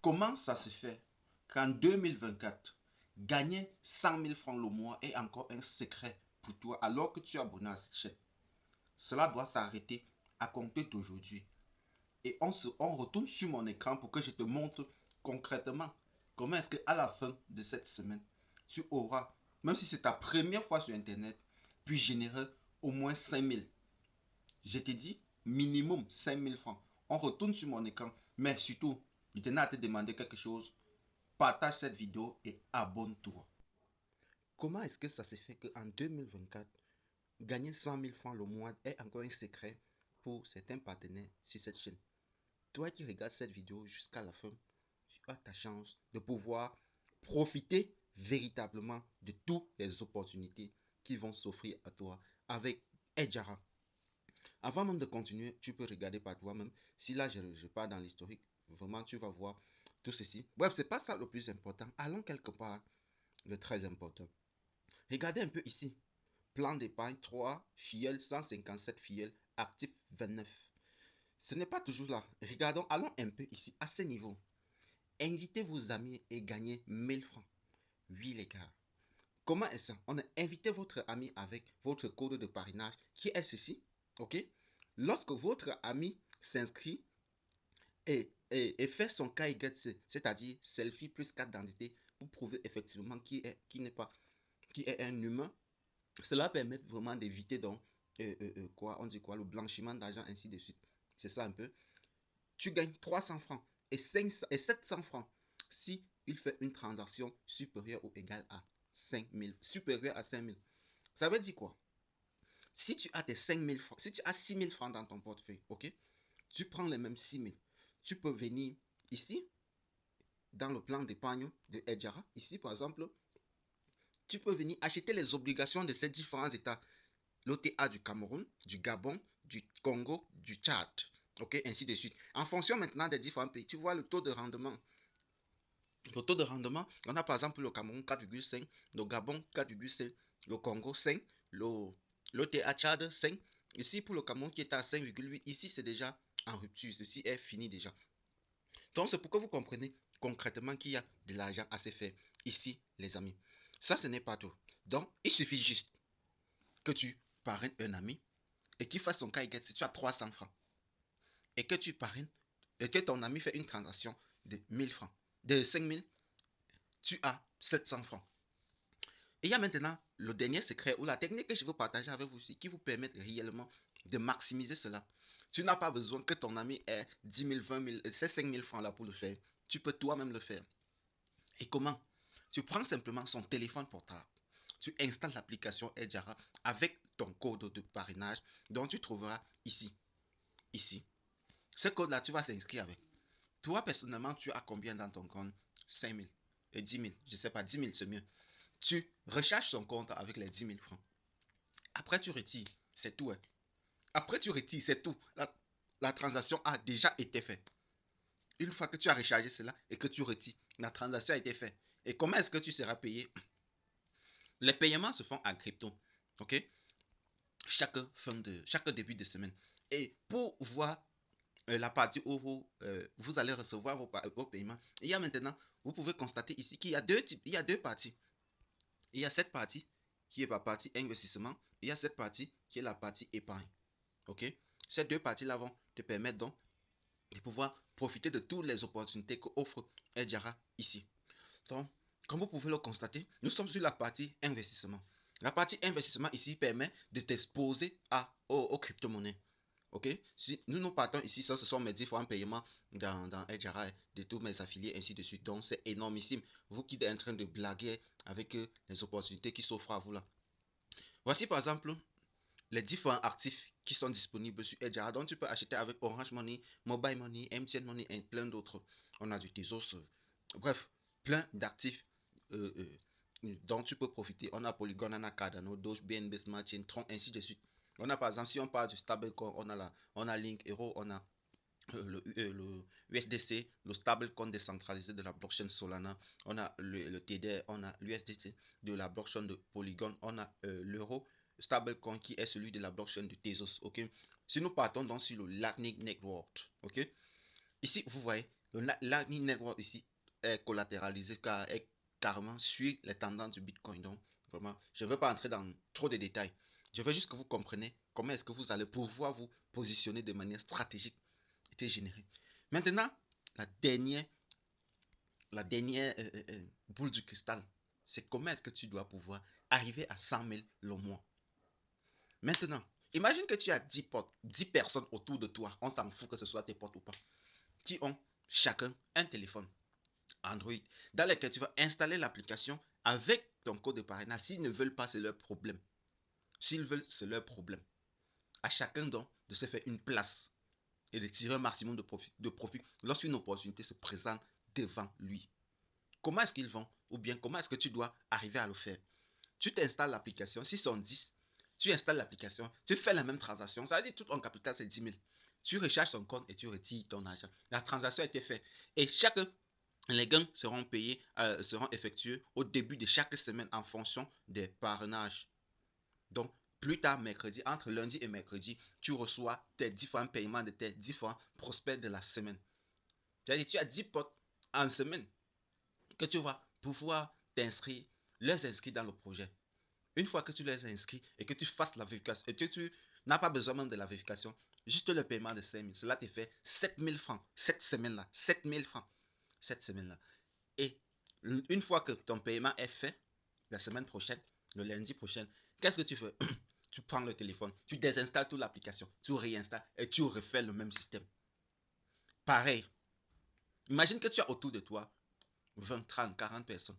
Comment ça se fait qu'en 2024, gagner 100 000 francs le mois est encore un secret pour toi alors que tu es abonné à cette chaîne? Cela doit s'arrêter à compter d'aujourd'hui. Et on retourne sur mon écran pour que je te montre concrètement comment est-ce qu'à la fin de cette semaine, tu auras, même si c'est ta première fois sur Internet, puis générer au moins 5 000. Je t'ai dit minimum 5 000 francs. On retourne sur mon écran, mais surtout, je tenais à te demander quelque chose. Partage cette vidéo et abonne-toi. Comment est-ce que ça se fait qu'en 2024, gagner 100 000 francs le mois est encore un secret pour certains partenaires sur cette chaîne? Toi qui regardes cette vidéo jusqu'à la fin, tu as ta chance de pouvoir profiter véritablement de toutes les opportunités qui vont s'offrir à toi avec Edjara. Avant même de continuer, tu peux regarder par toi-même. Si là, je pars dans l'historique, vraiment, tu vas voir tout ceci. Bref, c'est pas ça le plus important. Allons quelque part, le très important. Regardez un peu ici. Plan d'épargne 3, filleul 157 filleuls, actif 29. Ce n'est pas toujours là. Regardons, allons un peu ici, à ce niveau. Invitez vos amis et gagnez 1000 francs. Oui, les gars. Comment est-ce ça? On a invité votre ami avec votre code de parrainage qui est ceci. Ok? Lorsque votre ami s'inscrit et fait son KYC, c'est-à-dire selfie plus carte d'identité pour prouver effectivement qui est un humain, cela permet vraiment d'éviter donc quoi, on dit quoi, le blanchiment d'argent, ainsi de suite. C'est ça un peu. Tu gagnes 300 francs et 700 francs si il fait une transaction supérieure ou égale à 5 000, supérieure à 5 000. Ça veut dire quoi? Si tu as tes 5 000 francs, si tu as 6 000 francs dans ton portefeuille, ok, tu prends les mêmes 6 000. Tu peux venir ici, dans le plan d'épargne de Edjara, ici par exemple, tu peux venir acheter les obligations de ces différents États. L'OTA du Cameroun, du Gabon, du Congo, du Tchad, ok, ainsi de suite. En fonction maintenant des différents pays, tu vois le taux de rendement. Le taux de rendement, on a par exemple le Cameroun 4,5, le Gabon 4,5, le Congo 5, l'OTA Tchad 5. Ici pour le Cameroun qui est à 5,8, ici c'est déjà en rupture, ceci est fini déjà. Donc c'est pour que vous compreniez concrètement qu'il y a de l'argent à se faire ici, les amis. Ça, ce n'est pas tout. Donc, il suffit juste que tu parraines un ami et qu'il fasse son KYC si tu as 300 francs et que tu parraines et que ton ami fait une transaction de 1000 francs, de 5000, tu as 700 francs. Et il y a maintenant le dernier secret ou la technique que je veux partager avec vous aussi qui vous permet réellement de maximiser cela. Tu n'as pas besoin que ton ami ait 10 000, 20 000, ces 5 000 francs là pour le faire. Tu peux toi-même le faire. Et comment? Tu prends simplement son téléphone portable. Tu installes l'application Edjara avec ton code de parrainage dont tu trouveras ici. Ici. Ce code-là, tu vas s'inscrire avec. Toi, personnellement, tu as combien dans ton compte? 5 000 et 10 000. Je ne sais pas, 10 000 c'est mieux. Tu recharges ton compte avec les 10 000 francs. Après, tu retires. C'est tout. Hein. Après, tu retires. C'est tout. La transaction a déjà été faite. Une fois que tu as rechargé cela et que tu retires, la transaction a été faite. Et comment est-ce que tu seras payé? Les paiements se font en crypto. OK? Chaque début de semaine. Et pour voir la partie où vous allez recevoir vos paiements, il y a maintenant, vous pouvez constater ici qu'il y a deux types, il y a deux parties. Il y a cette partie qui est la partie investissement. Il y a cette partie qui est la partie épargne. OK? Ces deux parties-là vont te permettre donc de pouvoir profiter de toutes les opportunités qu'offre Edjara ici. Donc, comme vous pouvez le constater, nous sommes sur la partie investissement. La partie investissement ici permet de t'exposer aux crypto-monnaies. Ok? Si nous partons ici, ça ce sont mes différents paiements dans Edjara de tous mes affiliés, ainsi de suite. Donc c'est énormissime. Vous qui êtes en train de blaguer avec les opportunités qui s'offrent à vous là. Voici par exemple les différents actifs qui sont disponibles sur Edjara. Donc tu peux acheter avec Orange Money, Mobile Money, MTN Money et plein d'autres. On a du Tezos. Bref, plein d'actifs dont tu peux profiter. On a Polygon, on a Cardano, Doge, BNB Smart Chain, Tron, ainsi de suite. On a par exemple, si on parle du stablecoin, on a Link Hero, on a le USDC, le stablecoin décentralisé de la blockchain Solana, on a le TDR, on a l'USDC de la blockchain de Polygon, on a l'euro stablecoin qui est celui de la blockchain de Tezos. Ok, si nous partons donc sur le Lightning Network, ok, ici vous voyez Le Lightning Network ici est collatéralisé car est carrément suit les tendances du Bitcoin. Donc, vraiment, je ne veux pas entrer dans trop de détails. Je veux juste que vous compreniez comment est-ce que vous allez pouvoir vous positionner de manière stratégique et générée. Maintenant, la dernière, la dernière boule du cristal, c'est comment est-ce que tu dois pouvoir arriver à 100 000 le mois. Maintenant, imagine que tu as 10 potes, 10 personnes autour de toi, on s'en fout que ce soit tes potes ou pas, qui ont chacun un téléphone Android dans lequel tu vas installer l'application avec ton code de parrainage. S'ils ne veulent pas, c'est leur problème. S'ils veulent, c'est leur problème. À chacun donc de se faire une place et de tirer un maximum de profit lorsqu'une opportunité se présente devant lui. Comment est-ce qu'ils vont ou bien comment est-ce que tu dois arriver à le faire? Tu t'installes l'application, si sont 10, tu installes l'application, tu fais la même transaction, ça veut dire tout ton capital c'est 10 000. Tu recharges ton compte et tu retires ton argent. La transaction a été faite. Et les gains seront payés, seront effectués au début de chaque semaine en fonction des parrainages. Donc, plus tard, mercredi, entre lundi et mercredi, tu reçois tes différents paiements de tes différents prospects de la semaine. C'est-à-dire, tu as 10 potes en semaine que tu vas pouvoir t'inscrire, les inscrire dans le projet. Une fois que tu les as inscrits et que tu fasses la vérification, et que tu n'as pas besoin même de la vérification, juste le paiement de 5 000, cela te fait 7 000 francs cette semaine-là. 7 000 francs cette semaine-là. Et une fois que ton paiement est fait, la semaine prochaine, le lundi prochain, qu'est-ce que tu fais? Tu prends le téléphone, tu désinstalles toute l'application, tu réinstalles et tu refais le même système. Pareil, imagine que tu as autour de toi 20, 30, 40 personnes.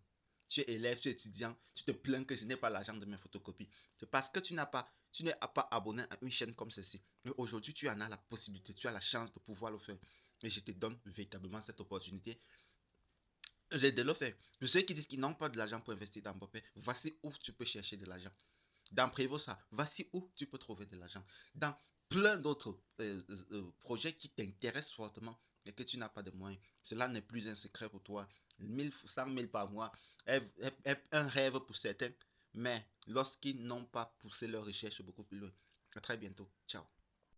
Tu es élève, tu es étudiant, tu te plains que je n'ai pas l'argent de mes photocopies. C'est parce que tu n'es pas abonné à une chaîne comme celle-ci. Mais aujourd'hui, tu en as la possibilité, tu as la chance de pouvoir le faire. Et je te donne véritablement cette opportunité de le faire. Pour ceux qui disent qu'ils n'ont pas de l'argent pour investir dans Mbappé, voici où tu peux chercher de l'argent. Dans Prévost, voici où tu peux trouver de l'argent. Dans plein d'autres projets qui t'intéressent fortement et que tu n'as pas de moyens. Cela n'est plus un secret pour toi. 1000, 100 000 par mois est un rêve pour certains, mais lorsqu'ils n'ont pas poussé leur recherche beaucoup plus loin. À très bientôt. Ciao.